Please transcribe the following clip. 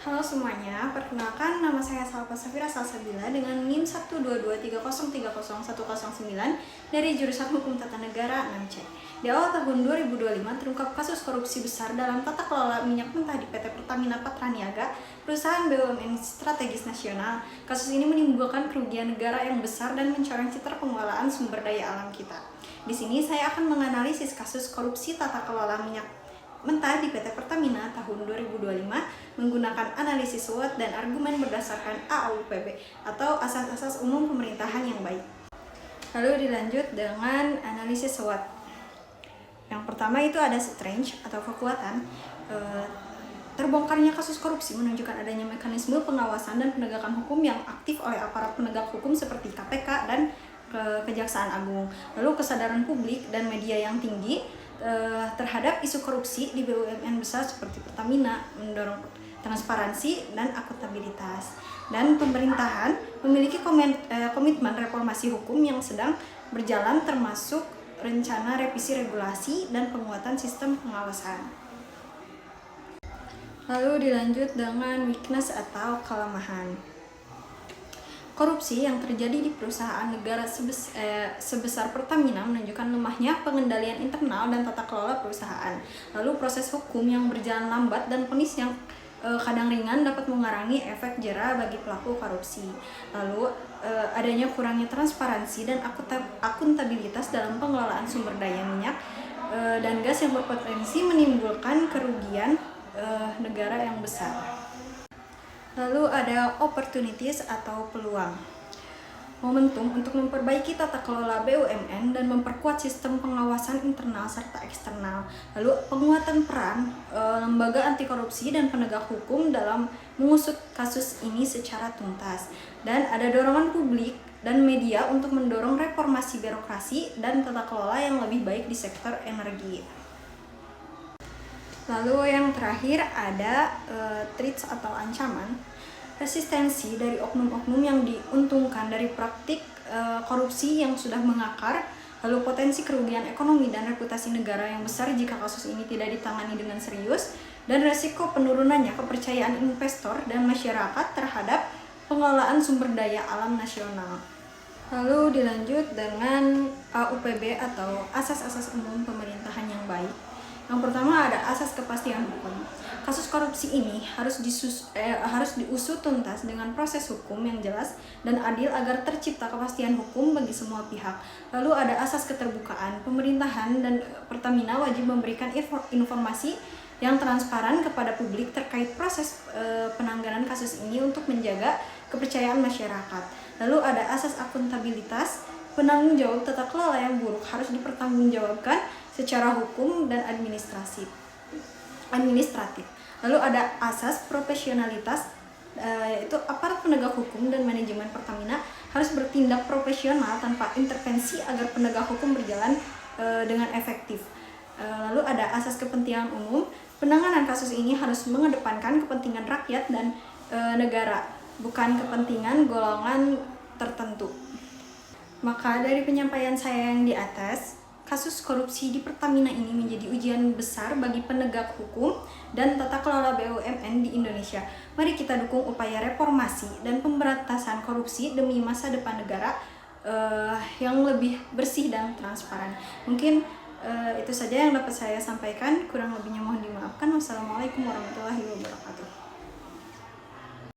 Halo semuanya, perkenalkan nama saya Salva Safira Salsabila dengan NIM 12230301009 dari jurusan Hukum Tata Negara 6C. Di awal tahun 2025 terungkap kasus korupsi besar dalam tata kelola minyak mentah di PT Pertamina Patraniaga, perusahaan BUMN strategis nasional. Kasus ini menimbulkan kerugian negara yang besar dan mencoreng citra pengelolaan sumber daya alam kita. Di sini saya akan menganalisis kasus korupsi tata kelola minyak mentah di PT Pertamina tahun 2025 menggunakan analisis SWOT dan argumen berdasarkan AAUPB atau asas-asas umum pemerintahan yang baik. Lalu dilanjut dengan analisis SWOT. Yang pertama itu ada strength atau kekuatan. Terbongkarnya kasus korupsi menunjukkan adanya mekanisme pengawasan dan penegakan hukum yang aktif oleh aparat penegak hukum seperti KPK dan Kejaksaan Agung. Lalu kesadaran publik dan media yang tinggi terhadap isu korupsi di BUMN besar seperti Pertamina, mendorong transparansi dan akuntabilitas. Dan pemerintahan memiliki komitmen reformasi hukum yang sedang berjalan, termasuk rencana revisi regulasi dan penguatan sistem pengawasan. Lalu dilanjut dengan weakness atau kelemahan. Korupsi yang terjadi di perusahaan negara sebesar Pertamina menunjukkan lemahnya pengendalian internal dan tata kelola perusahaan. Lalu proses hukum yang berjalan lambat dan vonis yang kadang ringan dapat mengurangi efek jera bagi pelaku korupsi. Lalu adanya kurangnya transparansi dan akuntabilitas dalam pengelolaan sumber daya minyak dan gas yang berpotensi menimbulkan kerugian negara yang besar. Lalu ada opportunities atau peluang. Momentum untuk memperbaiki tata kelola BUMN dan memperkuat sistem pengawasan internal serta eksternal. Lalu penguatan peran lembaga anti korupsi dan penegak hukum dalam mengusut kasus ini secara tuntas. Dan ada dorongan publik dan media untuk mendorong reformasi birokrasi dan tata kelola yang lebih baik di sektor energi. Lalu yang terakhir ada threats atau ancaman. Resistensi dari oknum-oknum yang diuntungkan dari praktik korupsi yang sudah mengakar, lalu potensi kerugian ekonomi dan reputasi negara yang besar jika kasus ini tidak ditangani dengan serius, dan resiko penurunannya kepercayaan investor dan masyarakat terhadap pengelolaan sumber daya alam nasional. Lalu dilanjut dengan AUPB atau asas-asas umum pemerintahan yang baik. Yang pertama ada asas kepastian hukum. Kasus korupsi ini harus diusut tuntas dengan proses hukum yang jelas dan adil agar tercipta kepastian hukum bagi semua pihak. Lalu ada asas keterbukaan. Pemerintahan dan Pertamina wajib memberikan informasi yang transparan kepada publik terkait proses penanganan kasus ini untuk menjaga kepercayaan masyarakat. Lalu ada asas akuntabilitas. Penanggung jawab tata kelola yang buruk harus dipertanggungjawabkan secara hukum dan administratif. Lalu ada asas profesionalitas, yaitu aparat penegak hukum dan manajemen Pertamina harus bertindak profesional tanpa intervensi agar penegak hukum berjalan dengan efektif. Lalu ada asas kepentingan umum. Penanganan kasus ini harus mengedepankan kepentingan rakyat dan negara, bukan kepentingan golongan tertentu. Maka dari penyampaian saya yang di atas, kasus korupsi di Pertamina ini menjadi ujian besar bagi penegak hukum dan tata kelola BUMN di Indonesia. Mari kita dukung upaya reformasi dan pemberantasan korupsi demi masa depan negara yang lebih bersih dan transparan. Mungkin itu saja yang dapat saya sampaikan. Kurang lebihnya mohon dimaafkan. Wassalamualaikum warahmatullahi wabarakatuh.